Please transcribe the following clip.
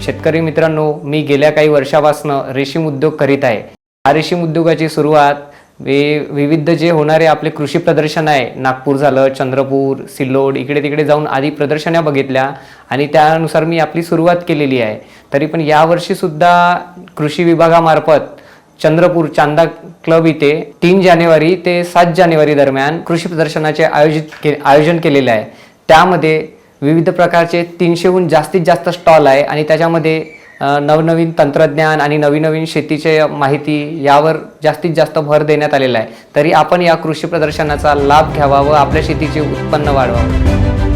शेतकरी मित्रांनो, मी गेल्या काही वर्षापासून रेशीम उद्योग करीत आहे. हा रेशीम उद्योगाची सुरुवात विविध जे होणारे आपले कृषी प्रदर्शन आहे, नागपूर झालं, चंद्रपूर, सिल्लोड, इकडे तिकडे जाऊन आधी प्रदर्शना बघितल्या आणि त्यानुसार मी आपली सुरुवात केलेली आहे. तरी पण यावर्षी सुद्धा कृषी विभागामार्फत चंद्रपूर चांदा क्लब इथे 3 जानेवारी ते 7 जानेवारी दरम्यान कृषी प्रदर्शनाचे आयोजन केलेले आहे. त्यामध्ये विविध प्रकारचे 300हून जास्तीत जास्त स्टॉल आहे आणि त्याच्यामध्ये नवनवीन तंत्रज्ञान आणि नवीन शेतीचे माहिती यावर जास्तीत जास्त भर देण्यात आलेला आहे. तरी आपण या कृषी प्रदर्शनाचा लाभ घ्यावा व आपल्या शेतीचे उत्पन्न वाढवावे.